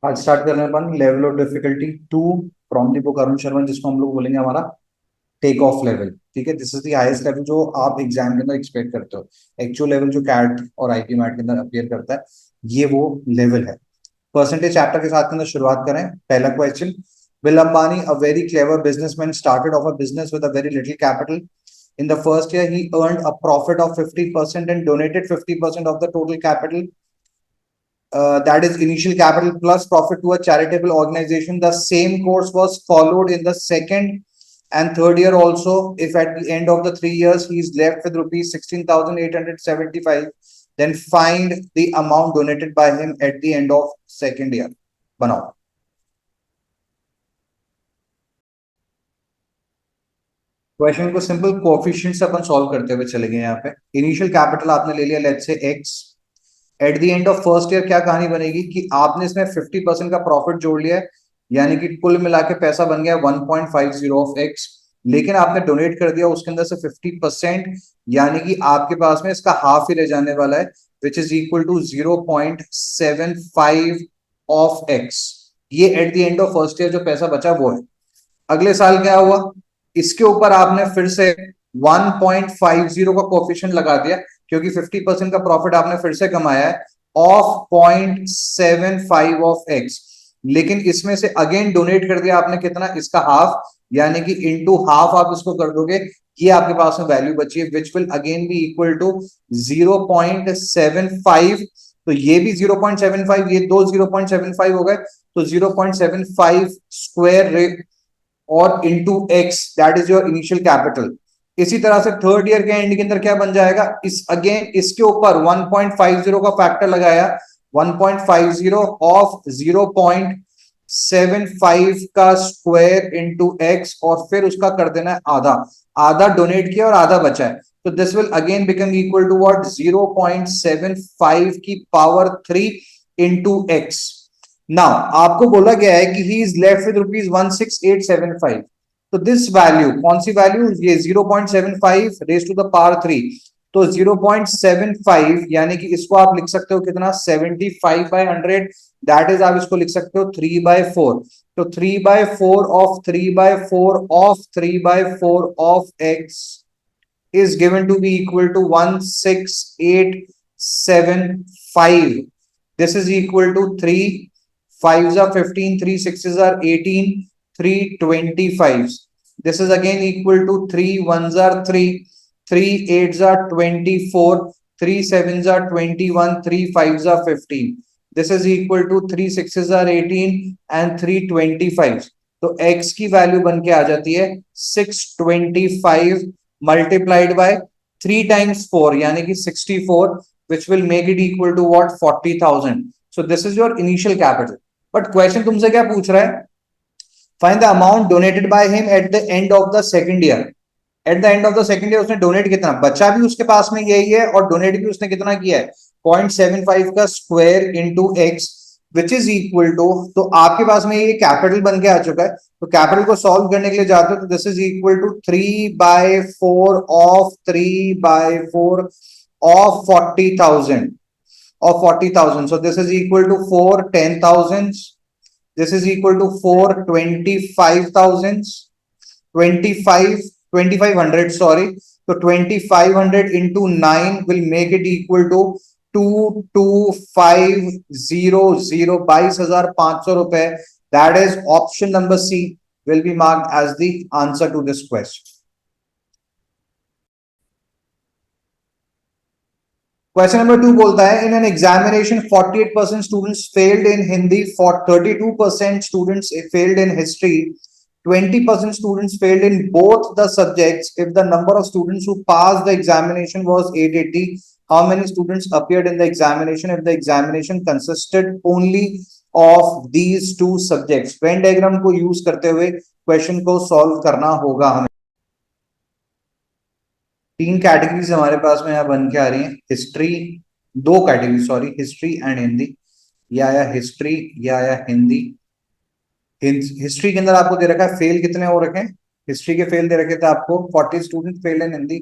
आज स्टार्ट करने अपन level of difficulty 2 from the book Arun Sharma, जिसको हम लोग बोलेंगे हमारा टेक ऑफ लेवल। ठीक है, this is the highest level जो आप एग्जाम के अंदर एक्सपेक्ट करते हो। एक्चुअल लेवल जो कैट और आईपी मैट के अंदर अपीयर करता है, ये वो लेवल है। परसेंटेज चैप्टर के साथ के अंदर शुरुआत करें। पहला question, will Ambani, a very clever businessman, started of a business with a very little capital. In the first year, he earned a profit of 50% and donated 50% of the total capital, that is initial capital plus profit, to a charitable organization. The same course was followed in the second and third year also. If at the end of the 3 years he is left with rupees 16,875, then find the amount donated by him at the end of second year. बनाओ। Question को simple coefficient से अपन solve करते हुए चले गए। यहाँ पे initial capital आपने ले लिया, let's say x. Eight the end of first year क्या कहानी बनेगी कि आपने इसमें 50% का प्रॉफिट जोड़ लिया है, यानी कि कुल मिला के पैसा बन गया 1.50 ऑफ एक्स। लेकिन आपने डोनेट कर दिया उसके अंदर से 50%, यानी कि आपके पास में इसका हाफ ही रह जाने वाला है, which is equal to 0.75 of x. ये at the end of first year जो पैसा बचा वो है। अगले साल क्या हुआ, इसके ऊपर आपने फिर से 1.50 का कोफिशिएंट लगा दिया, क्योंकि 50% का प्रॉफिट आपने फिर से कमाया है ऑफ 0.75 ऑफ एक्स। लेकिन इसमें से अगेन डोनेट कर दिया आपने कितना, इसका हाफ, यानी कि इनटू हाफ आप इसको कर दोगे, ये आपके पास में वैल्यू बची है, which will again be equal to 0.75। तो ये भी 0.75, ये दो 0.75 हो गए, तो 0.75 स्क्वायर और into x, that is your initial capital. इसी तरह से थर्ड ईयर के एंड के अंदर क्या बन जाएगा, इस अगेन इसके ऊपर 1.50 का फैक्टर लगाया, 1.50 ऑफ 0.75 का स्क्वायर इंटू एक्स, और फिर उसका कर देना है आधा। आधा डोनेट किया और आधा बचा है, तो this will again become equal to what, 0.75 की पावर 3 इंटू एक्स। नाउ आपको बोला गया है कि he is left with rupees 16875। तो दिस वैल्यू कौन सी वैल्यू, ये 0.75 रेज टू द पावर 3। तो 0.75 यानी कि इसको आप लिख सकते हो कितना, 75/100। दैट इज आप इसको लिख सकते हो 3/4। तो 3/4 of 3/4 of 3/4 of x is given to be equal to 16875. This is equal to 3 5s are 15, 3 6s are 18, 3 25s. This is again equal to 3 1s are 3, 3 8s are 24, 3 7s are 21, 3 5s are 15. This is equal to 3 6s are 18 and 3 25s. तो x की value बन के आ जाती है 625 multiplied by 3 times 4, यानी कि 64, which will make it equal to what, 40,000. So this is your initial capital. But question तुमसे क्या पूछ रहा है, find the amount donated by him at the end of the second year. At the end of the second year उसने donate कितना, बचा भी उसके पास में यही है और डोनेट भी उसने कितना किया है, 0.75 का square into x, which is equal to, तो आपके पास में ये कैपिटल बन के आ चुका है। तो कैपिटल को सॉल्व करने के लिए जाते हो तो this is equal to 3/4 of 3/4 of 40,000 of 40,000. So this is equal to 4 10,000. This is equal to 4 25,000. 2500, sorry. So 2500 into 9 will make it equal to 22,500, 22,500 रुपए. That is option number C will be marked as the answer to this question. Question number 2 बोलता है, in an examination 48% students failed in Hindi, for 32% students failed in history, 20% students failed in both the subjects. If the number of students who passed the examination was 880, how many students appeared in the examination if the examination consisted only of these two subjects? Venn diagram को use करते हुए question को solve करना होगा हमें। तीन categories हमारे पास में यहाँ बन के आ रही हैं, हिस्ट्री, दो category sorry, history and Hindi. या आया हिस्ट्री, या आया हिंदी। हिस्ट्री के अंदर आपको दे रखा है फेल कितने हो रखे हैं, हिस्ट्री के फेल दे रखे थे आपको 40 स्टूडेंट फेल इन हिंदी।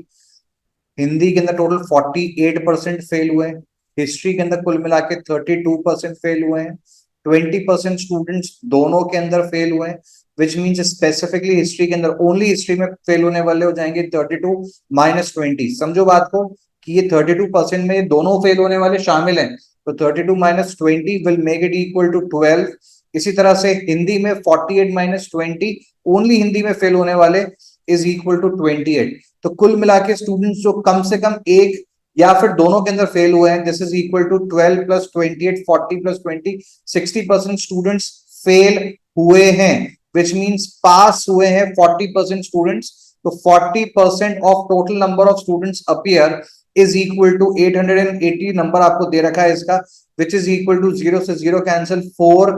हिंदी के अंदर टोटल 48% फेल हुए हैं। हिस्ट्री के अंदर कुल मिला के 32% फेल हुए हैं। 20% स्टूडेंट्स दोनों के अंदर फेल हुए हैं, विच मीन्स स्पेसिफिकली हिस्ट्री के अंदर ओनली हिस्ट्री में फेल होने वाले हो जाएंगे 32 माइनस 20। समझो बात को कि ये 32% में दोनों फेल होने वाले शामिल हैं, तो 32 minus 20 will make it equal to 12। इसी तरह से हिंदी में 48 माइनस 20 ओनली हिंदी में फेल होने वाले इज इक्वल टू 28। तो कुल मिला के स्टूडेंट्स जो कम से कम एक या फिर दोनों के अंदर फेल हुए हैं, this is equal to 12 plus 28, 40 plus 20, 60% students fail हुए हैं, विच मीन्स पास हुए हैं 40% स्टूडेंट्स। तो 40% of total number of students appear is equal to 880 number आपको दे रखा है इसका, विच इज इक्वल टू 0 से 0 कैंसिल, 4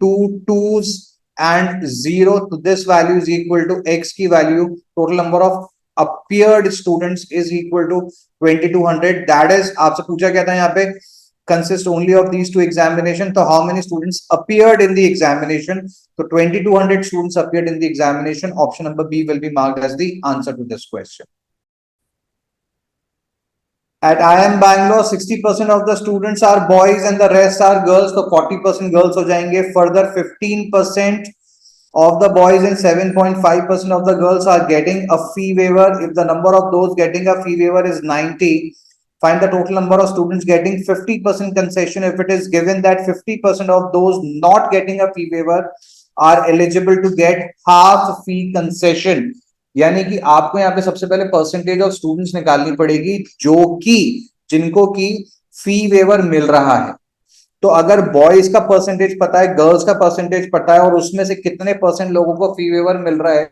2 2s and 0, तो this value is equal to x की value, total number of appeared students is equal to 2200। that is आपसे पूछा गया था यहाँ पे consist only of these two examination, तो how many students appeared in the examination, तो 2200 students appeared in the examination। option number B will be marked as the answer to this question। At IIM Bangalore 60% of the students are boys and the rest are girls, तो 40% girls हो जाएंगे। Further 15% of the boys and 7.5% of the girls are getting a fee waiver. If the number of those getting a fee waiver is 90, find the total number of students getting 50% concession if it is given that 50% of those not getting a fee waiver are eligible to get half fee concession। यानी कि आपको यहाँ पे सबसे पहले percentage of students निकालनी पड़ेगी जो कि जिनको की फी वेवर मिल रहा है। तो अगर बॉयज का परसेंटेज पता है, गर्ल्स का परसेंटेज पता है और उसमें से कितने परसेंट लोगों को फी वेवर मिल रहा है,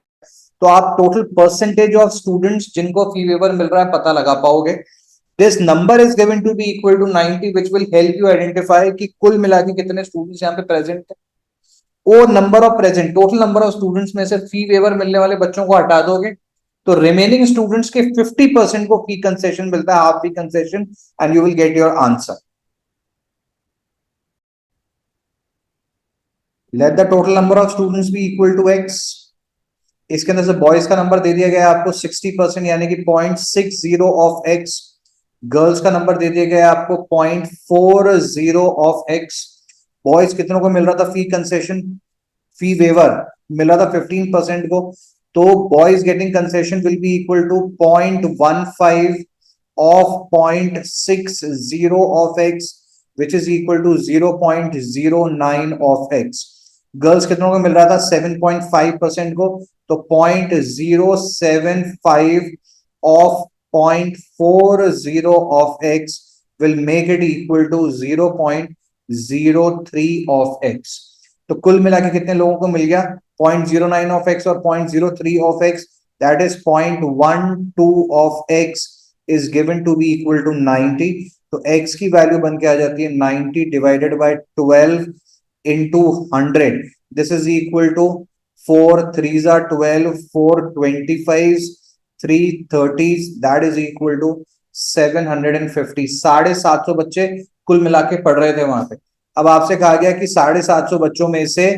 तो आप टोटल परसेंटेज ऑफ स्टूडेंट्स जिनको फी वेवर मिल रहा है पता लगा पाओगे। This number is given to be equal to 90 which will help you identify कि कुल मिला के कितने स्टूडेंट्स यहाँ पे प्रेजेंट है। वो number of present, total number of students में से फी वेवर मिलने वाले बच्चों को हटा दोगे तो रिमेनिंग स्टूडेंट्स के 50% को फी कंसेशन मिलता है, half fee concession, and you will get your answer. Let the total number of students be equal to x। इसके अंदर से बॉयज का नंबर दे दिया गया है आपको 60% यानी कि 0.60 ऑफ x, गर्ल्स का नंबर दे दिया गया है आपको 0.40 ऑफ x। बॉयज कितनों को मिल रहा था फी कंसेशन, फी वेवर मिल रहा था 15% को, तो boys getting concession will be equal to 0.15 of 0.60 of x, which is equal to 0.09 of x। Girls कितनों को मिल रहा था 7.5% को, तो 0.075 ऑफ 0.40 ऑफ x will make it equal to 0.03 of x। तो कुल मिला के कितने लोगों को मिल गया 0.09 ऑफ x और 0.03 of x, that is 0.12 of x is given to be equal to 90। तो x की वैल्यू बन के आ जाती है 90 divided by 12 into 100। This is equal to 4 3s are 12, 4 25s, 3 30s, that is equal to 750। 750 बच्चे कुल मिला के पढ़ रहे थे वहां पे। अब आपसे कहा गया कि 750 बच्चों में से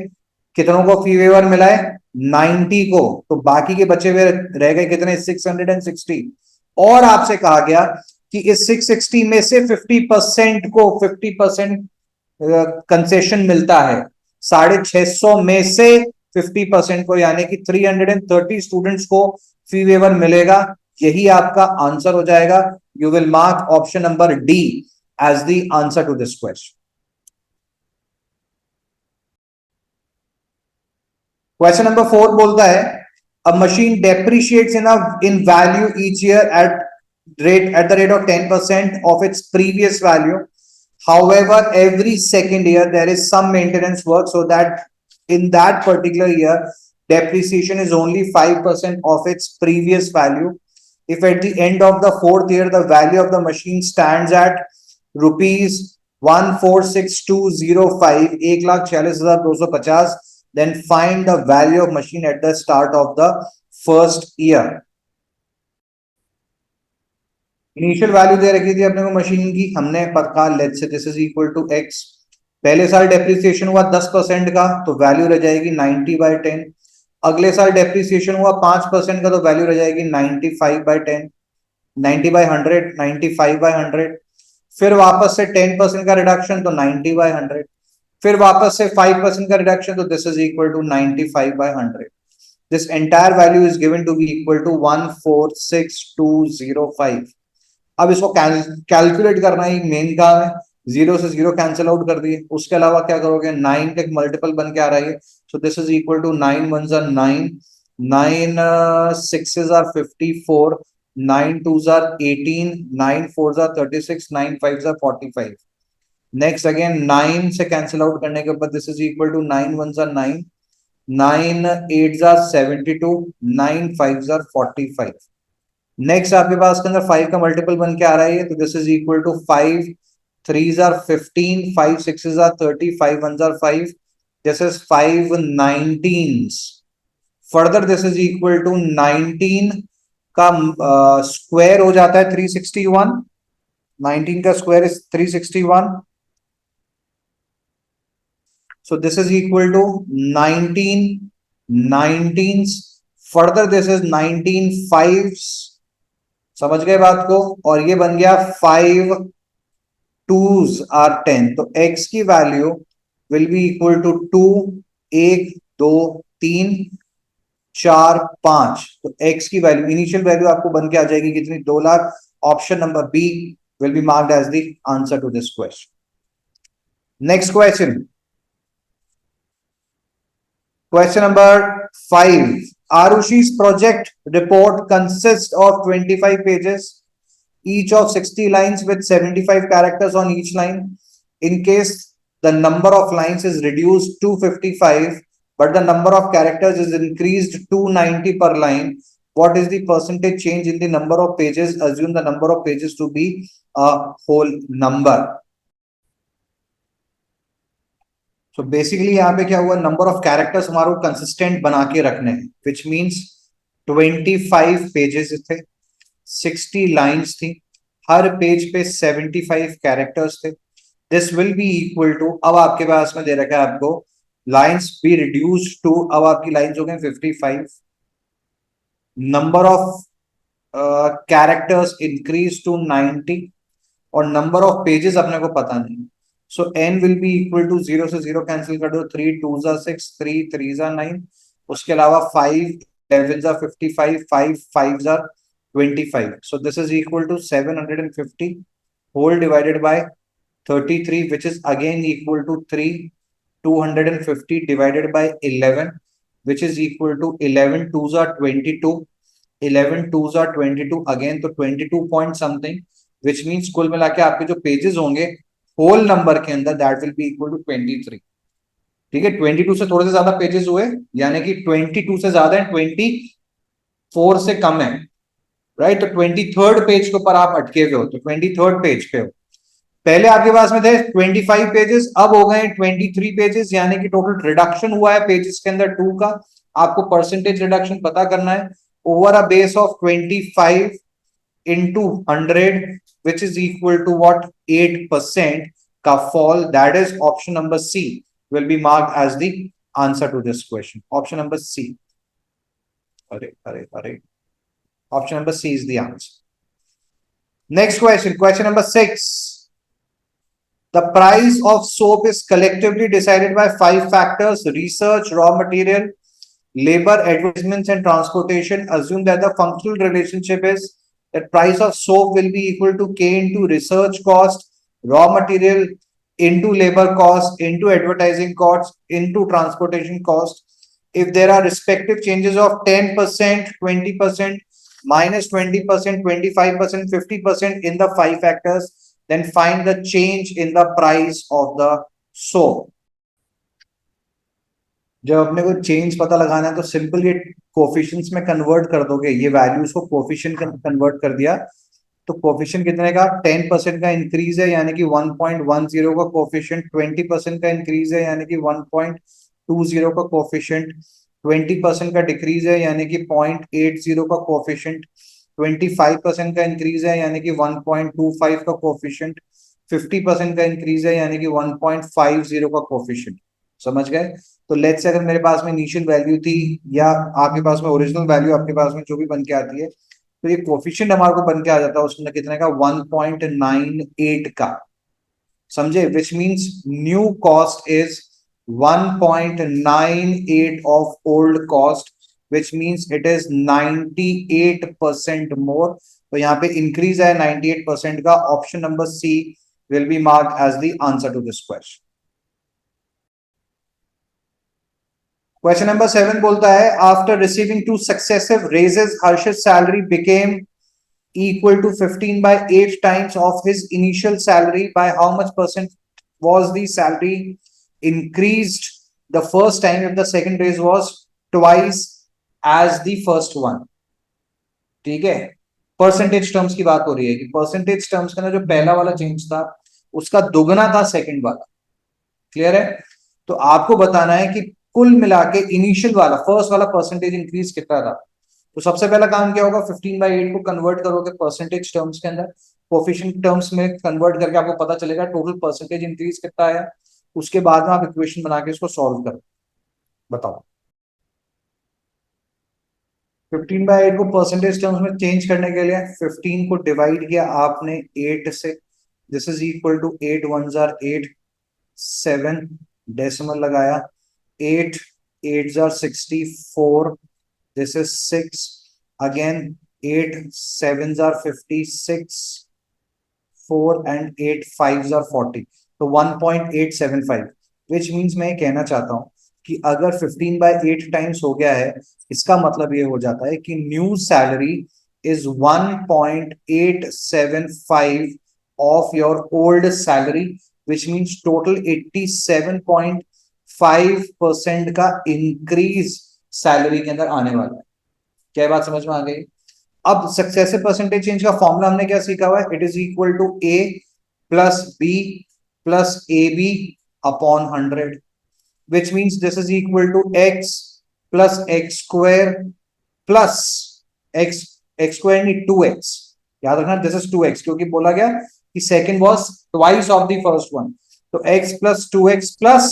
कितनों को फी वेवर मिला है 90 को, तो बाकी के बचे हुए रह गए कितने 660। और आपसे कहा गया कि इस 660 में से 50% को 50% कंसेशन मिलता है, 650 में से 50% को, यानी कि 330 स्टूडेंट्स को फी वेवर मिलेगा। यही आपका आंसर हो जाएगा। You will mark option number D as the answer to this question. Question number 4 बोलता है a machine depreciates in value each year at the rate of 10% of its previous value. However, every second year there is some maintenance work so that in that particular year depreciation is only 5% of its previous value. If at the end of the 4th year the value of the machine stands at rupees 1,46,205, 1,46,250, then find the value of machine at the start of the first year। Initial value दे रखी थी अपने को machine की, हमने पता let's say this is equal to x। पहले साल डेप्रिसिएशन हुआ 10% का, तो वैल्यू रह जाएगी 90/10। अगले साल डेप्रिसिएशन हुआ 5% का, तो वैल्यू रह जाएगी 95/10, 90/100, 95/100। फिर वापस से 10% का रिडक्शन, तो 90/100। फिर वापस से 5% का रिडक्शन, तो this is equal to 95/100. This entire value is given to be equal to 146,205. अब इसको कैलकुलेट करना ही मेन काम है. जीरो से जीरो कैंसिल आउट कर दिए. उसके अलावा क्या करोगे, 9 का एक मल्टीपल बन के आ रहा है. So this is equal to 9 1s are 9, 9 6s are 54, 9 2s are 18, 9 4s are 36, 9 5s are 45. Next again 9 से कैंसिल आउट करने के बाद this is equal to 9 1s are 9, 9 8s are 72, 9 5s are 45. Next आपके पास के अंदर 5 का मल्टीपल बन के आ रहा है, तो this is equal to 5 3s are 15, 5 6s are 30, 5 1s are 5. This is 5 19s. Further this is equal to 19 का स्क्वायर हो जाता है 361. 19 का square is 361. So this is equal to 19 19s. Further this is 19 5s. समझ गए बात को. और ये बन गया 5 2s are 10. तो x की value will be equal to 2 1 2 3 4 5. तो x की वैल्यू, इनिशियल वैल्यू आपको बन के आ जाएगी कितनी, 2 lakh. Option number B will be marked as the answer to this question. Next question, question number 5. Arushi's project report consists of 25 pages, each of 60 lines with 75 characters on each line. In case the number of lines is reduced to 55, but the number of characters is increased to 90 per line, what is the percentage change in the number of pages? Assume the number of pages to be a whole number. So basically यहाँ पे क्या हुआ, number of characters हमारे को consistent बना के रखने हैं, विच मींस 25 पेजेस थे, 60 लाइंस थी, हर पेज पे 75 कैरेक्टर्स थे. This will be equal to, अब आपके पास में दे रखा है आपको लाइंस बी रिड्यूस टू, अब आपकी लाइंस हो गए 55, number of characters increase to 90 और नंबर ऑफ पेजेस अपने को पता नहीं. So n will be equal to 0 से 0 कैंसिल कर दो, 3 2s are 6, 3 3s are 9. उसके अलावा 5 11s are 55, 5 5s are 25. So this is equal to 750 whole divided by 33, which is again equal to 3. 250 divided by 11, which is equal to 11 2s are 22, 11 2s are 22 again, तो 22 point something, which means कुल मिला के आपके जो pages होंगे whole number के अंदर that will be equal to 23. ठीक है, 22 से थोड़े से ज्यादा पेजेस हुए, यानी कि 22 से ज्यादा है, 24 से कम है, राइट. तो 23rd पेज के ऊपर आप अटके हुए हो, तो 23rd पेज पे हो. पहले आपके पास में थे 25 पेजेस, अब हो गए 23 पेजेस, यानी कि टोटल रिडक्शन हुआ है पेजेस के अंदर 2 का. आपको परसेंटेज रिडक्शन पता करना है over a base of 25 into 100, which is equal to what, 8% का fall. That is option number C will be marked as the answer to this question. Option number C. Option number C is the answer. Next question, question number 6. The price of soap is collectively decided by 5 factors: research, raw material, labor, advertisements, and transportation. Assume that the functional relationship is that price of soap will be equal to K into research cost, raw material into labor cost, into advertising cost, into transportation cost. If there are respective changes of 10%, 20%, minus 20%, 25%, 50% in the 5 factors, then find the change in the price of the soap. जब अपने को change पता लगाना है तो simple ये coefficients में convert कर दोगे, ये वैल्यूज को कोफिशिएंट में कन्वर्ट कर दिया, तो कोफिशिएंट कितने का, 10% का इंक्रीज है यानी कि 1.10 का कोफिशिएंट, 20% का इंक्रीज है यानी कि 1.20 का कोफिशिएंट, 20% का डिक्रीज है यानी कि 0.80 का कोफिशिएंट, 25% का इंक्रीज है यानी कि 1.25 का कोफिशिएंट, 50% का इंक्रीज है यानी कि 1.50 का कोफिशिएंट. समझ गए. तो लेट्स से अगर मेरे पास में इनिशियल वैल्यू थी या आपके पास में ओरिजिनल वैल्यू आपके पास में जो भी बन के आती है, तो ये कोफिशिएंट हमारे को बन के आ जाता है उसमें कितने का, 1.98 का. समझे, which means new cost is 1.98 of old cost, which means it is 98% more. तो यहाँ पे increase है 98% का. Option number C will be marked as the answer to this question. Question number 7 बोलता है, after receiving 2 successive raises, Harsh's salary became equal to 15 by 8 times of his initial salary. By how much percent was the salary increased the first time if the second raise was twice as the first one? ठीक है, percentage terms की बात हो रही है कि percentage terms का ना जो पहला वाला चेंज था उसका दुगना था सेकंड वाला. क्लियर है? तो आपको बताना है कि कुल मिला के इनिशियल वाला फर्स्ट वाला परसेंटेज इंक्रीज कितना था. तो सबसे पहला काम क्या होगा, 15/8 को कन्वर्ट करोगे परसेंटेज टर्म्स के अंदर, कोफिशिएंट टर्म्स में कन्वर्ट करके आपको पता चलेगा टोटल परसेंटेज इंक्रीज कितना है. उसके बाद में आप इक्वेशन बना के इसको सॉल्व करो. बताओ, 15/8 को परसेंटेज टर्म्स में चेंज करने के लिए 15 को डिवाइड किया आपने 8 से. This is equal to 8 1s are 8, 7 decimal लगाया, 8 8s are 64, this is 6 again, 8 7s are 56, 4 and 8 5s are 40. तो 1.875, which means मैं कहना चाहता हूं कि अगर 15/8 टाइम्स हो गया है, इसका मतलब ये हो जाता है कि new salary is 1.875 of your old salary, which means total 87.5% का इंक्रीज सैलरी के अंदर आने वाला है. क्या बात समझ में आ गई? अब सक्सेसिव परसेंटेज चेंज का फॉर्मूला हमने क्या सीखा हुआ है, it is equal to A plus B plus A B upon 100, which means this is equal to x plus x square plus x square नहीं 2x. याद रखना this is 2x क्योंकि बोला गया कि second was twice of the first one. तो x plus 2x plus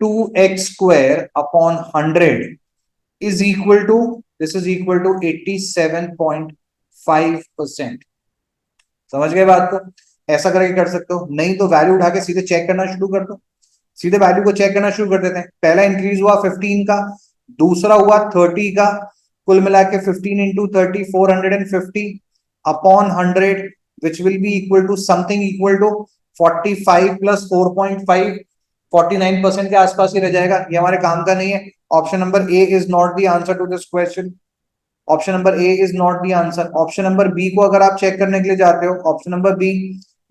2x square upon 100 is equal to, this is equal to 87.5%. समझ गए बात को? ऐसा करके कर सकते हो, नहीं तो वैल्यू उठा के सीधे चेक करना शुरू कर दो. सीधे वैल्यू को चेक करना शुरू कर देते हैं. पहला इंक्रीज हुआ 15 का, दूसरा हुआ 30 का, कुल मिला के 15 into 30 450 upon 100 which will be equal to something equal to 45 plus 4.5, 49% के आसपास ही रह जाएगा. ये हमारे काम का नहीं है. Option number A is not the answer to this question. Option number A is not the answer. Option number B को अगर आप चेक करने के लिए जाते हो, option number B,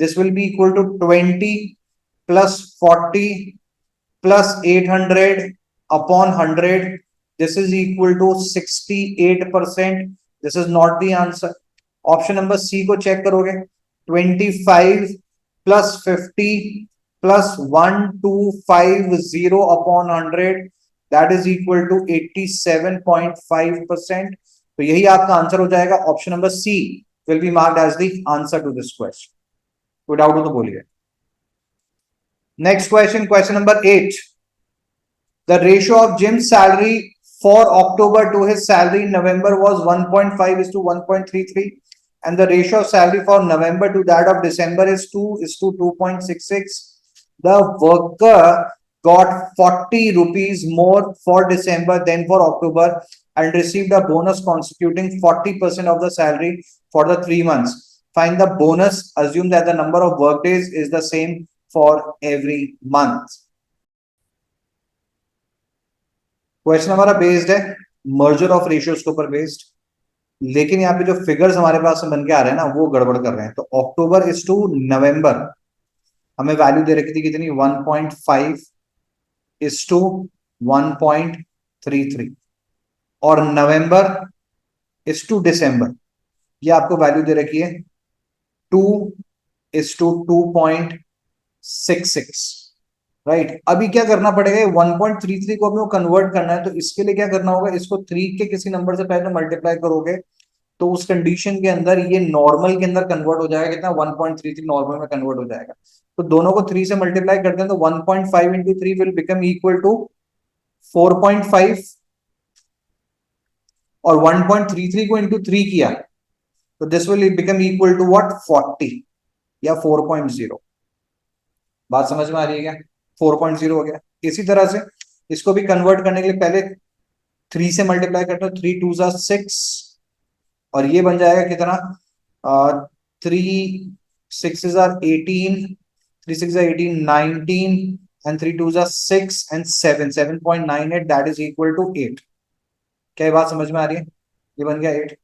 this will be equal to 20 plus 40 plus 800 upon 100. This is equal to 68%. This is not the answer. Option number C को check करोगे, 25 plus 50 plus 1250 upon 100, that is equal to 87.5%. तो यही आपका answer हो जाएगा. Option number C will be marked as the answer to this question. कोई doubt हो तो बोलिए. Next question, question number 8. The ratio of Jim's salary for October to his salary in November was 1.5 is to 1.33, and the ratio of salary for November to that of December is 2 is to 2.66. The worker got 40 rupees more for December than for October and received a bonus constituting 40% of the salary for the 3 months. Find the bonus. Assume that the number of work days is the same for every month. Question हमारा based है merger of ratios के ऊपर based, लेकिन यहाँ पे जो figures हमारे पास बन के आ रहे हैं ना वो गड़बड़ कर रहे हैं. तो अक्टूबर इज टू नवंबर हमें वैल्यू दे रखी थी कितनी, 1.5 इज टू 1.33, और नवंबर इज टू दिसंबर ये आपको वैल्यू दे रखी है 2 इज टू 2.66. राइट, अभी क्या करना पड़ेगा, 1.33 को अभी कन्वर्ट करना है. तो इसके लिए क्या करना होगा, इसको 3 के किसी नंबर से पहले मल्टीप्लाई करोगे तो उस कंडीशन के अंदर ये नॉर्मल के अंदर कन्वर्ट हो जाएगा. कितना, 1.33 नॉर्मल में कन्वर्ट हो जाएगा. तो दोनों को 3 से मल्टीप्लाई करते हैं तो 1.5 into 3 will become equal to 4.5, और 1.33 को इंटू 3 किया तो this will become equal to what, 40 या 4.0. बात समझ में आ रही है क्या? 4.0 हो गया। इसी तरह से इसको भी कन्वर्ट करने के लिए पहले 3 से मल्टीप्लाई करते हो, 3 2 जा 6, और ये बन जाएगा कितना? 3 6 आर 18, 3 6 आर 18 19, एंड 3 2 जा 6 and 7 7.98, that is equal to 8। क्या ये बात समझ में आ रही है? ये बन गया 8।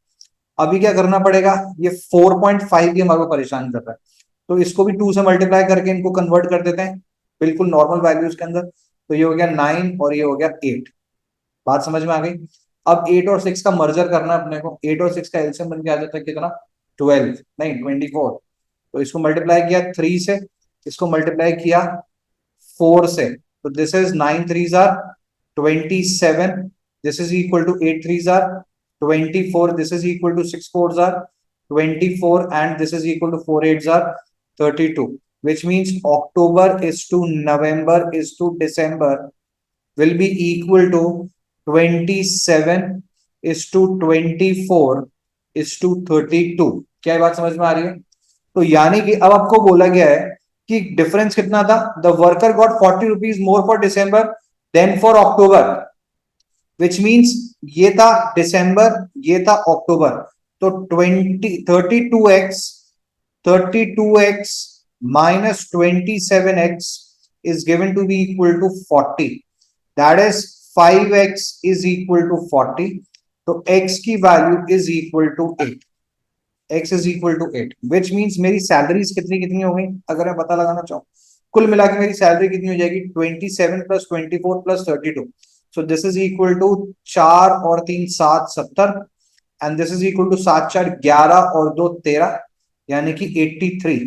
अभी क्या करना पड़ेगा? ये 4.5 भी हमारे को परेशान कर रहा है, तो इसको भी 2 से मल्टीप्लाई करके इनको कन्वर्ट कर देते हैं बिल्कुल नॉर्मल वैल्यूज के अंदर। तो ये हो गया 9 और ये हो गया 8। बात समझ में आ गई? अब 8 और 6 का मर्जर करना है अपने को। 8 और 6 का एलसीएम बन के आ जाता है कितना? 12 नहीं 24। तो इसको मल्टीप्लाई किया 3 से, इसको मल्टीप्लाई किया 4 से, तो this is 9 3 are 27, this is equal to 8 3s are 24, this is equal to 6 4s are 24, and this is equal to 4 8s are 32, which means October is to November is to December will be equal to 27 is to 24 is to 32। क्या ये बात समझ में आ रही है? तो यानी कि अब आपको बोला गया है कि डिफरेंस कितना था? The worker got 40 rupees more for December than for October, which means ये था दिसंबर, ये था अक्टूबर। तो 32x minus 27x is given to be equal to 40, that is 5x is equal to 40। तो x की value is equal to 8, x is equal to 8, which means मेरी salaries कितनी कितनी हो गई अगर मैं पता लगाना चाहूँ? कुल मिला के मेरी सैलरी कितनी हो जाएगी? 27 plus 24 plus 32। So this is equal to 4 और 3 7 70, and this is equal to 7 4 11 और 2 13, यानी कि 83।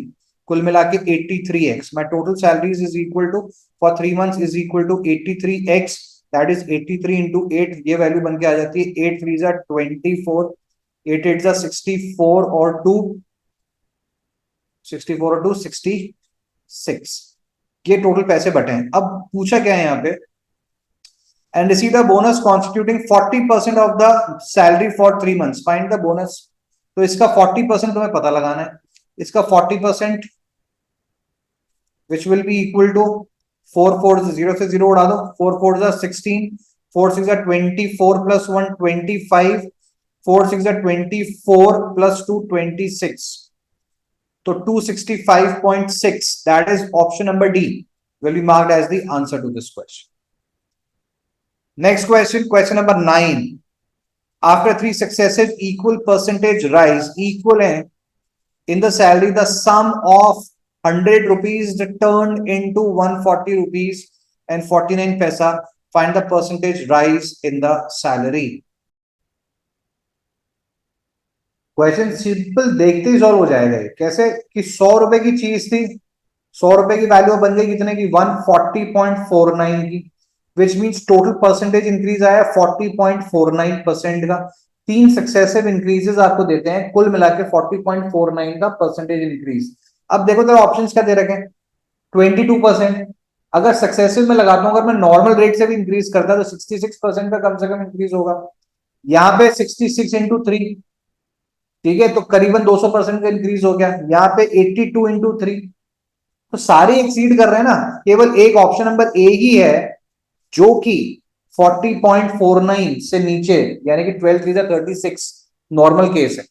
कुल मिला के 83x, my total salaries is equal to for 3 months is equal to 83x, that is 83 into 8, ये वैल्यू बन के आ जाती है 8 3 जा 24, 8 8 जा 64 और 2 64 और 2 66। ये टोटल पैसे बटे हैं। अब पूछा क्या है यहाँ पे? And receive the bonus constituting 40% of the salary for 3 months, find the bonus. तो इसका 40% तुम्हें पता लगाना है। इसका 40% which will be equal to 4 4 0 से 0 उड़ा दो, 4 4 जा 16, 4 6 जा 24 प्लस 1 25, 4 6 जा 24 प्लस 2 26, तो 265.6, that is option number D will be marked as the answer to this question. Next question, question number 9. After 3 successive equal percentage rise equal in the salary, the sum of 100 rupees turned into 140 rupees and 49 paisa, find the percentage rise in the salary. Question simple, देखते ही solve हो जाएगा। कैसे कि 100 रुपए की चीज थी, 100 रुपए की वैल्यू बन गई कितने की? 140.49 की, which means total percentage increase आया 40.49% का। 3 सक्सेसिव इंक्रीजेस आपको देते हैं, कुल मिला के 40.49 का परसेंटेज इंक्रीज। अब देखो तेरा ऑप्शन क्या दे रखे हैं? 22%। अगर सक्सेसिव में लगाता हूं, अगर मैं नॉर्मल रेट से भी इंक्रीज करता तो 66% का कम से कम इंक्रीज होगा। यहाँ पे 66 इंटू 3, ठीक है, तो करीबन 200% का इंक्रीज हो गया। यहाँ पे 82 इंटू 3, तो सारे एक्सीड कर रहे हैं ना। केवल एक ऑप्शन नंबर ए ही है जो कि 40.49 से नीचे, यानी कि 12 3 36 नॉर्मल केस है।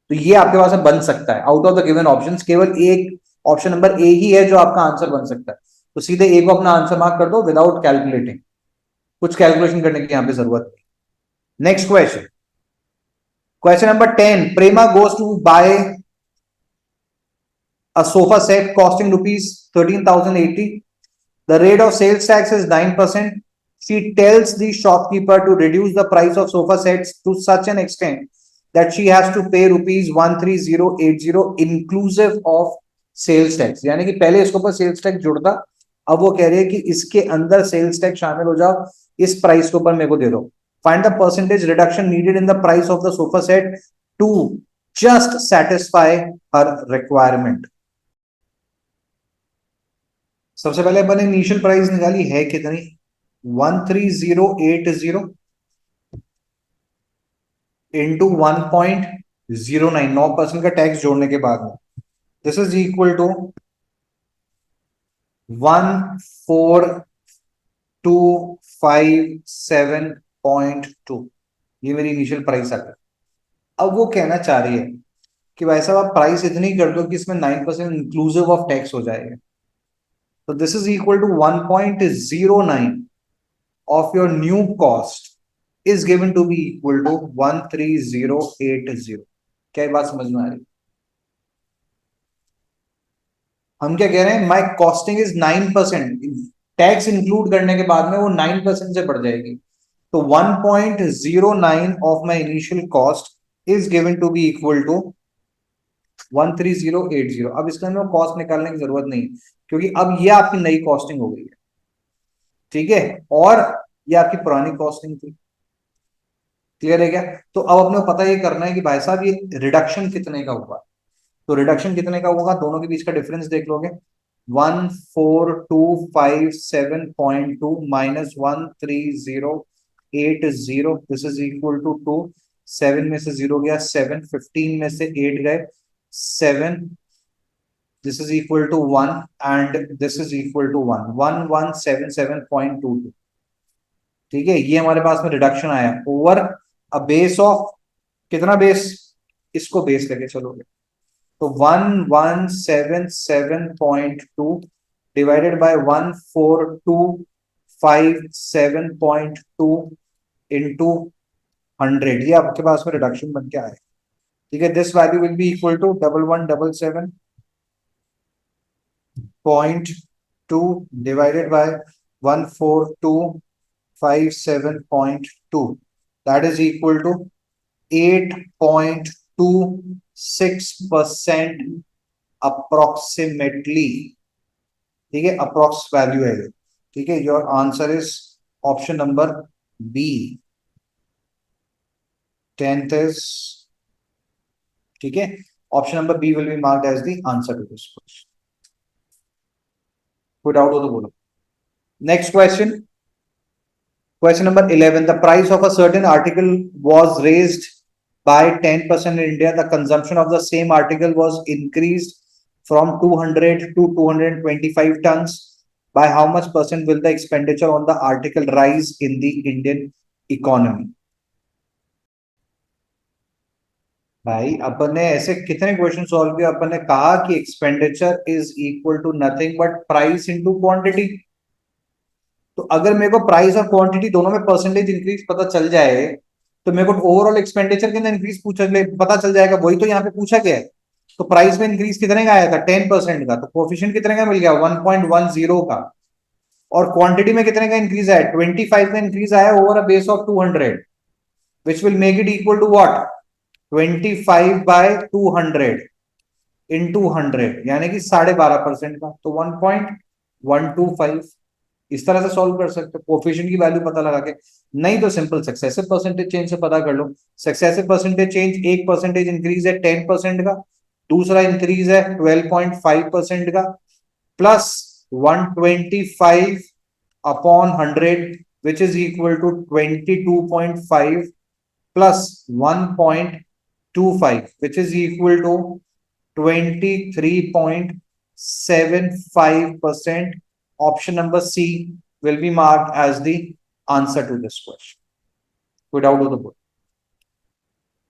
तो ये आपके पास बन सकता है out of the given options, केवल एक ऑप्शन नंबर ए ही है जो आपका आंसर बन सकता है। तो सीधे ए को अपना आंसर मार्क कर दो विदाउट कैलकुलेटिंग, कुछ कैलकुलेशन करने की यहां पे जरूरत नहीं। Next question, question number 10. Prema goes to buy a sofa set costing rupees 13,080. The rate of sales tax is 9%. She tells the shopkeeper to reduce the price of sofa sets to such an extent that she has to pay rupees 13080 inclusive of sales tax. यानी कि पहले इसके ऊपर sales tax जुड़ता, अब वो कह रही है कि इसके अंदर सेल्स टैक्स शामिल हो जाओ, इस प्राइस के ऊपर मेरे को दे दो। Find the percentage reduction needed in the price of the sofa set to just satisfy her requirement. सबसे पहले अपन ने इनिशियल प्राइस निकाली है कितनी? 13080 इंटू 1.09, 9% का टैक्स जोड़ने के बाद में, दिस इज इक्वल टू 14,257.2, ये मेरी इनिशियल प्राइस आ गई। अब वो कहना चाह रही है कि भाई साहब आप प्राइस इतनी कर दो कि इसमें 9% इंक्लूसिव ऑफ टैक्स हो जाएगा। तो this is equal to 1.09 of your new cost is given to be equal to 13080। क्या ये बात समझ में आ रही? हम क्या कह रहे हैं, माई कॉस्टिंग इज 9%, टैक्स इंक्लूड करने के बाद में वो 9% से बढ़ जाएगी। तो 1.09 of my initial cost is given to be equal to 13080। अब इसके अंदर कॉस्ट निकालने की जरूरत नहीं, क्योंकि अब ये आपकी नई कॉस्टिंग हो गई है, ठीक है, और ये आपकी पुरानी कॉस्टिंग थी। क्लियर है क्या? तो अब अपने को पता ये करना है कि भाई साहब ये रिडक्शन कितने का होगा। तो रिडक्शन कितने का होगा, दोनों के बीच का डिफरेंस देख लोगे, 14257.2 minus 13080, this is equal to 2। 7 में से 0 गया 7, 15 में से 8 गए 7, this is equal to 1 and this is equal to 1, 1177.22। ठीक है, ये हमारे पास में रिडक्शन आया ओवर अ बेस ऑफ कितना बेस, इसको बेस लेके चलोगे तो 1177.2 डिवाइडेड बाय 14257.2 इंटू 100, ये आपके पास में रिडक्शन बन के आए। ठीक है, this value will be equal to 1177.2 divided by 14257.2, that is equal to 8.26% approximately। ठीक है, अप्रोक्स वैल्यू है। ठीक है, your answer is option number B, 10th is, ठीक है, option number B will be marked as the answer to this question. कोई doubt हो तो बोलो। Next question, question number 11, the price of a certain article was raised by 10% in India. The consumption of the same article was increased from 200 to 225 tons. By how much percent will the expenditure on the article rise in the Indian economy? भाई अपन ने ऐसे कितने question solve किए, अपन ने कहा कि expenditure is equal to nothing but price into quantity. तो अगर मेरे को प्राइस और क्वांटिटी दोनों में परसेंटेज इंक्रीज पता चल जाए तो मेरे को ओवरऑल एक्सपेंडिचर के अंदर इंक्रीज पता चल जाएगा। वही तो यहाँ पे पूछा गया है। तो प्राइस में इंक्रीज कितने का आया था, 10% का, तो कोफिशिएंट कितने का मिल गया, 1.10 का। और क्वांटिटी में कितने का इंक्रीज आया, 25 का इंक्रीज आया over a base of 200, which will make it equal to what, 25/200 in 100, यानी कि 12.5% का, तो 1.125। इस तरह से सॉल्व कर सकते हो कोफिशिएंट की वैल्यू पता लगा के। नहीं तो सिंपल सक्सेसिव परसेंटेज चेंज से पता कर लो। सक्सेसिव परसेंटेज चेंज, एक परसेंटेज इंक्रीज है 10% का, दूसरा इंक्रीज है 12.5% का, plus 125 upon 100 which is equal to 22.5 plus 1.25 which is equal to 23.75%. Option number C will be marked as the answer to this question. Without the board.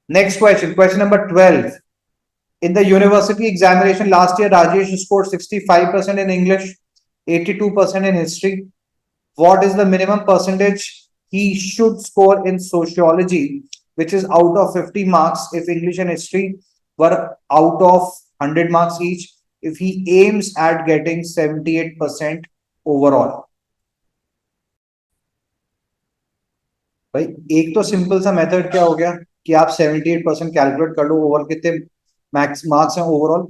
Next question, question number 12. In the university examination last year, Rajesh scored 65% in English, 82% in history. What is the minimum percentage he should score in sociology, which is out of 50 marks if English and history were out of 100 marks each, if he aims at getting 78% overall? भाई एक तो simple सा method क्या हो गया कि आप 78% calculate कर लो, ओवर कितने मैक्स मार्क्स हैं ओवरऑल,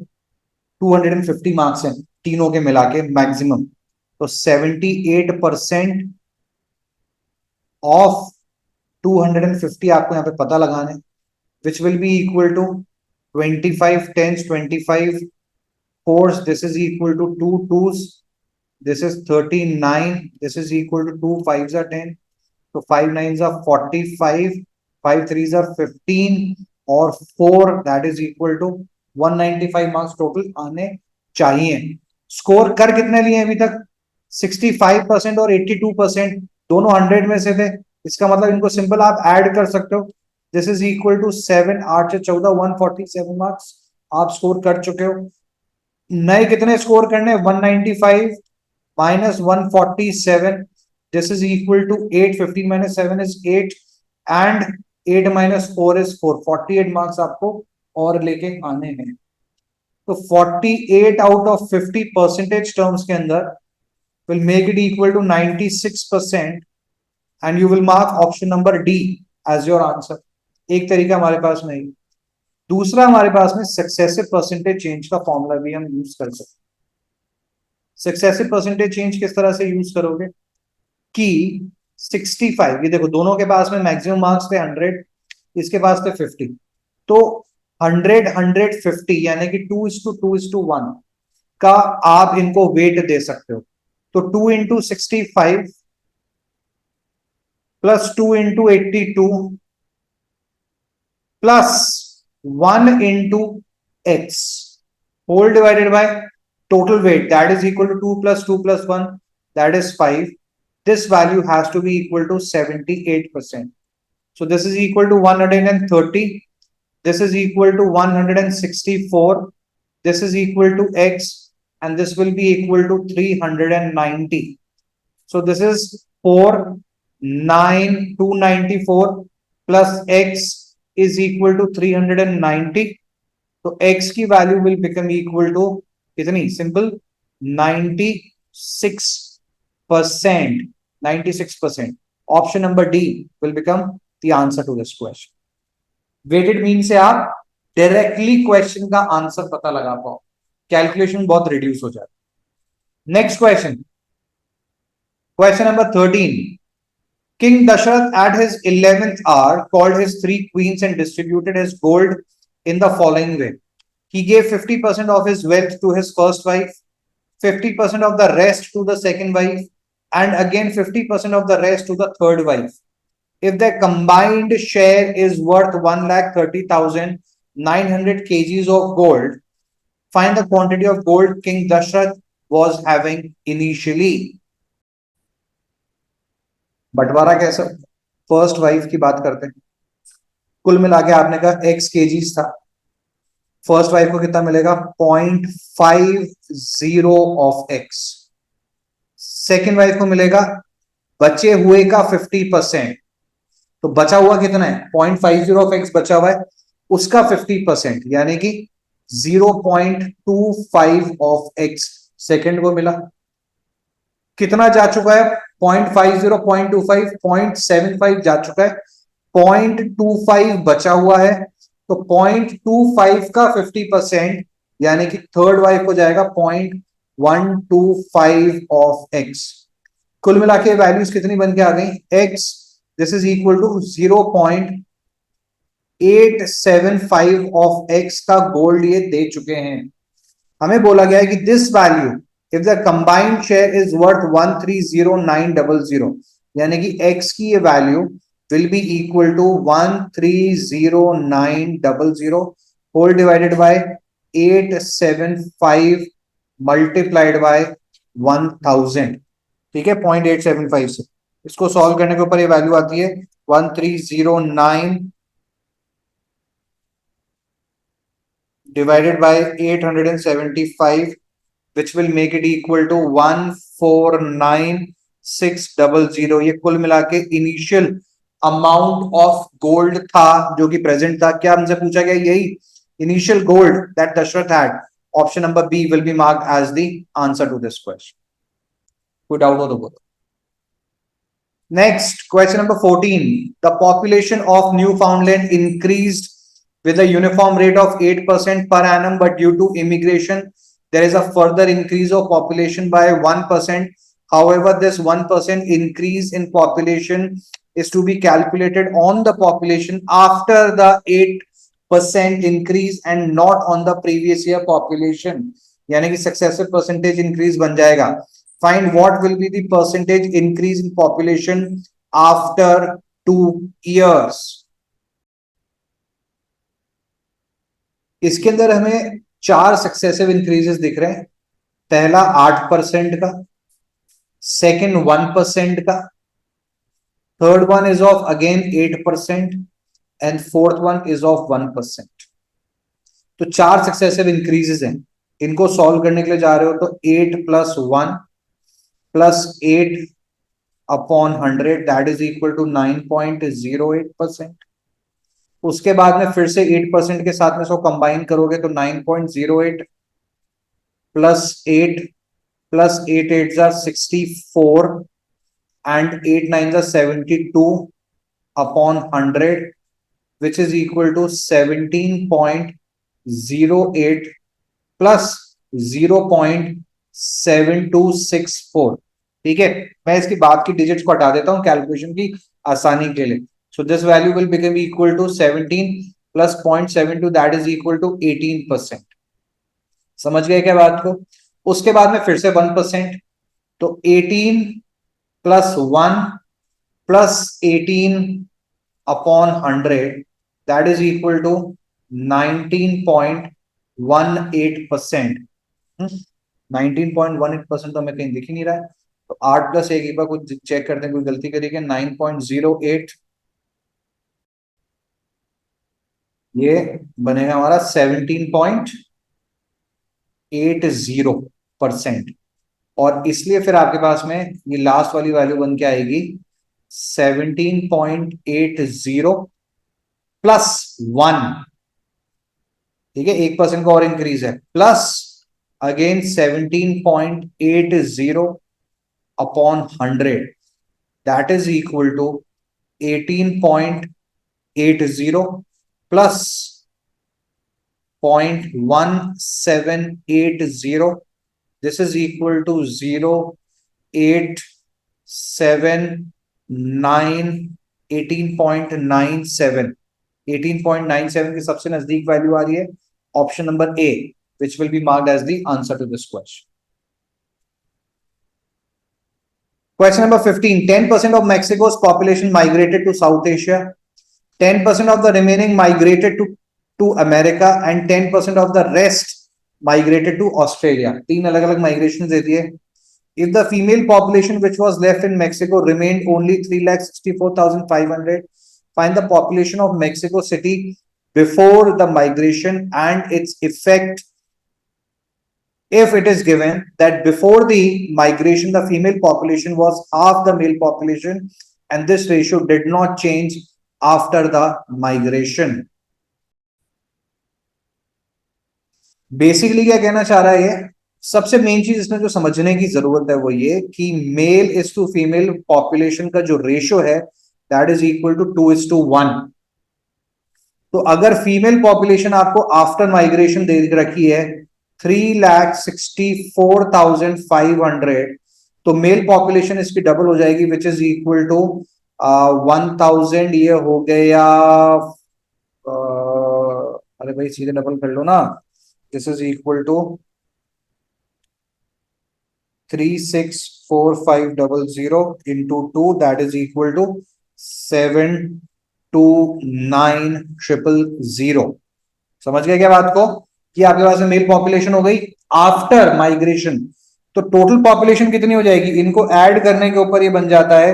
250 मार्क्स हैं तीनों के मिला के मैक्सिमम। तो 78% ऑफ 250 आपको यहाँ पे पता लगाना है, which will be equal to 25 10s 25 4s, this is equal to 2 2s, this is 39, this is equal to 2 5s are 10, so 5 9s are 45, 5 3s are 15 और 4 that is equal to 195 marks total आने चाहिए। Score कर कितने लिए अभी तक? 65% और 82%, दोनों 100 में से थे। इसका मतलब इनको सिंपल आप ऐड कर सकते हो। दिस इज इक्वल टू 7, 8 से 14, 147 मार्क्स आप स्कोर कर चुके हो। नए कितने स्कोर करने? 195 minus 147, this is equal to 8, 15 minus 7 is 8 and 8 minus 4 is 4, 48 marks आपको और लेके आने हैं। तो 48 आउट ऑफ 50 परसेंटेज टर्म्स के अंदर will make it equal to 96% and you will mark option number D as your answer। एक तरीका हमारे पास में। दूसरा हमारे पास में सक्सेसिव परसेंटेज चेंज का फॉर्मूला भी हम यूज कर सकते हैं। सक्सेसिव परसेंटेज चेंज किस तरह से यूज करोगे कि 65, ये देखो दोनों के पास में मैक्सिमम मार्क्स थे 100, इसके पास थे 50, तो 100 150 यानी कि 2:2:1 का आप इनको वेट दे सकते हो। तो 2 into 65 plus 2 into 82 plus 1 into X whole divided by total weight, that is equal to 2 plus 2 plus 1, that is 5. This value has to be equal to 78%. So this is equal to 130. This is equal to 164. This is equal to x and this will be equal to 390. So this is 294 plus x is equal to 390. So x की value will become equal to कितनी? Simple 96%। 96%। Option number D will become the answer to this question. Weighted mean से आप directly question का answer पता लगा पाओ, calculation बहुत reduce हो जाए। Next question, question number 13। King Dashrath at his 11th hour called his 3 queens and distributed his gold in the following way. He gave 50% of his wealth to his first wife, 50% of the rest to the second wife, and again 50% of the rest to the third wife. If their combined share is worth 1,30,900 kgs of gold, find the quantity of gold King Dashrath was having initially. बंटवारा कैसे? First wife की बात करते हैं। कुल मिला के आपने कहा x kgs था, फर्स्ट वाइफ को कितना मिलेगा? 0.50 ऑफ x। सेकेंड वाइफ को मिलेगा बचे हुए का 50%। तो बचा हुआ कितना है? 0.50 ऑफ x बचा हुआ है, उसका 50% यानी कि 0.25 ऑफ x सेकेंड को मिला। कितना जा चुका है? 0.50, 0.25, 0.75 जा चुका है, 0.25 बचा हुआ है। तो 0.25 का 50% यानी कि थर्ड वाइफ हो जाएगा 0.125 ऑफ x। कुल मिला के वैल्यूज कितनी बन के आ गई? x this is equal to 0.875 of x का गोल्ड ये दे चुके हैं। हमें बोला गया है कि this value if the combined share is worth 1,30,900 यानी कि x की ये वैल्यू will be equal to 1,30,900 whole divided by 875 multiplied by 1000। ठीक है, 0.875 से इसको सॉल्व करने के ऊपर ये वैल्यू आती है 1,309 divided by 875 which will make it equal to 149,600। ये कुल मिला के इनिशियल अमाउंट ऑफ गोल्ड था जो कि प्रेजेंट था। क्या हमसे पूछा गया? यही initial gold that Dasharath had. Option number B will be marked as the answer to this question. कोई डाउट हो तो बोलो। Next question number 14। The population of Newfoundland increased with a uniform rate of 8% per annum, but due to immigration there is a further increase of population by 1%. However, this 1% increase in population is to be calculated on the population after the 8% increase and not on the previous year population। यानी कि successive percentage increase बन जाएगा। Find what will be the percentage increase in population after 2 years। इसके अंदर हमें 4 successive increases दिख रहे हैं। पहला 8% का, सेकंड 1% का, third one is of again 8% and fourth one is of 1%। तो 4 सक्सेसिव इंक्रीजेस हैं। इनको सॉल्व करने के लिए जा रहे हो तो 8 + 1 + 8 upon 100 that is equal to 9.08%। उसके बाद में फिर से 8% के साथ में इसको कंबाइन करोगे तो 9.08 + 8 + 8 8 are 64 and 8 9 are 72 upon 100 which is equal to 17.08 plus 0.7264। ठीक है, मैं इसकी बाद की डिजिट्स को हटा देता हूं कैलकुलेशन की आसानी के लिए। So this value will become equal to 17 + 0.72 that is equal to 18%। समझ गए क्या बात को? उसके बाद में फिर से 1%, तो 18 + 1 + 18 upon 100 that is equal to 19.18%। 19.18% तो हमें कहीं दिख ही नहीं रहा है, तो 8 + 1 एक बार कुछ चेक करते हैं, कोई गलती करेंगे। 9.08 ये बनेगा हमारा 17.80%। और इसलिए फिर आपके पास में ये लास्ट वाली वैल्यू बन के आएगी 17.80 + 1। ठीक है, 1% का और इंक्रीज है, plus again 17.80 upon 100 that is equal to 18.80 plus 0.1780 this is equal to 0.879 18.97 18.97 की सबसे नजदीक वैल्यू आ रही है option number A which will be marked as the answer to this question. Question number 15. 10% of Mexico's population migrated to South Asia. 10% of the remaining migrated to America and 10% of the rest migrated to Australia. तीन अलग अलग migrations दे दिए। If the female population which was left in Mexico remained only 3,64,500, find the population of Mexico City before the migration and its effect if it is given that before the migration the female population was half the male population and this ratio did not change after the migration. Basically क्या कहना चाह रहा है ये? सबसे main चीज इसमें जो समझने की जरूरत है वो ये कि male is to female population का जो रेशियो है दैट इज इक्वल टू 2:1। तो अगर फीमेल पॉपुलेशन आपको आफ्टर माइग्रेशन दे रखी है 3,64,500, तो मेल पॉपुलेशन इसकी डबल हो जाएगी विच इज इक्वल टू 1,000। ये हो गया अरे भाई सीधे डबल कर लो ना, this is equal to 3,64,500 into 2 that is equal to 729,000। समझ गए क्या बात को कि आपके पास में मेल पॉपुलेशन हो गई आफ्टर माइग्रेशन। तो टोटल पॉपुलेशन कितनी हो जाएगी? इनको ऐड करने के ऊपर ये बन जाता है,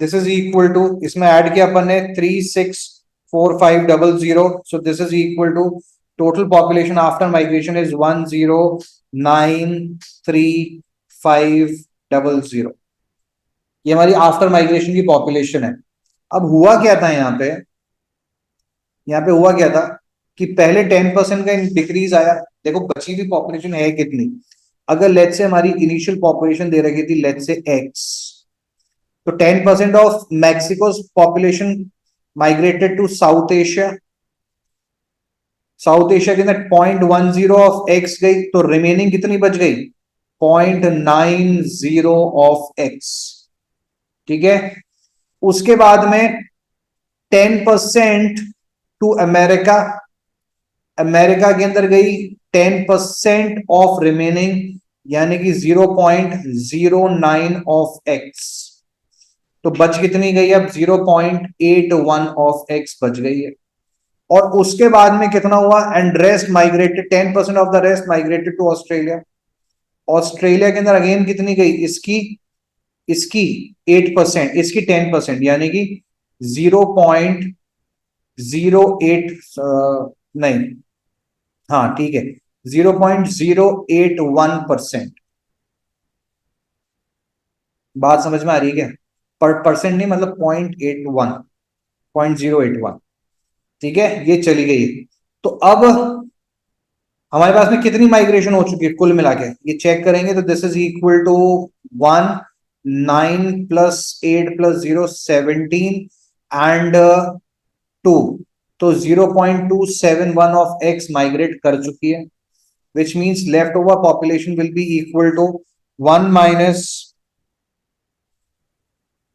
दिस इज इक्वल टू, इसमें ऐड किया अपन ने 3,64,500, so this is equal to total population after migration is 109,3,500। ये हमारी आफ्टर माइग्रेशन की पॉपुलेशन है। अब हुआ क्या था यहाँ पे हुआ क्या था कि पहले 10% का डिक्रीज आया। देखो बची हुई पॉपुलेशन है कितनी, अगर लेट्स से हमारी इनिशियल पॉपुलेशन दे रखी थी लेट्स से x, तो 10% of Mexico's population migrated to South Asia. South Asia के अंदर 0.10 ऑफ x गई, तो रिमेनिंग कितनी बच गई? 0.90 ऑफ x। ठीक है, उसके बाद में 10% टू अमेरिका, अमेरिका के अंदर गई 10% ऑफ रिमेनिंग यानी कि 0.09 ऑफ x। तो बच कितनी गई? अब 0.81 ऑफ x बच गई है। और उसके बाद में कितना हुआ, and rest migrated, 10% of the rest migrated to Australia. Australia के अंदर अगेन कितनी गई, इसकी इसकी 8%, इसकी 10%, यानी कि 0.08, नहीं, हाँ ठीक है, 0.081%। बात समझ में आ रही है क्या? पर परसेंट नहीं, मतलब 0.81, ठीक है, ये चली गई। तो अब हमारे पास में कितनी माइग्रेशन हो चुकी है कुल मिला के, ये चेक करेंगे तो this is equal to 9 plus 8 plus 0 17 and 2, तो 0.271 ऑफ एक्स माइग्रेट कर चुकी है, which means leftover population will be equal to 1 minus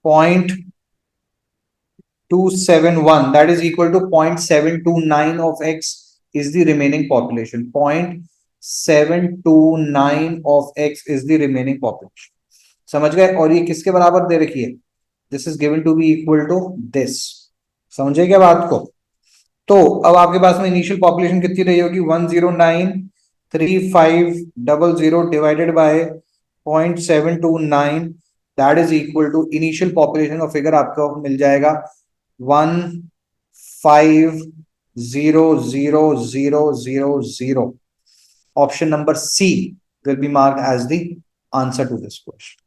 0.271, that is equal to 0.729 of x is the remaining population. 0.729 of x is the remaining population. समझ गए? और ये किसके बराबर दे रखी है? This is given to be equal to this. समझे क्या बात को? तो अब आपके पास में इनिशियल पॉपुलेशन कितनी रही होगी, 1093500 divided by 0.729, that is equal to initial population का फिगर आपको मिल जाएगा 150000। Option number C will be marked as the answer to this question.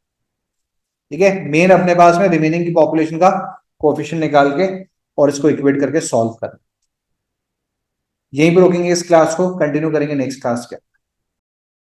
ठीक है, मेन अपने पास में रिमेनिंग की पॉपुलेशन का कोएफिशिएंट निकाल के और इसको इक्वेट करके सॉल्व करना। यहीं पर रोकेंगे इस क्लास को, कंटिन्यू करेंगे नेक्स्ट क्लास के।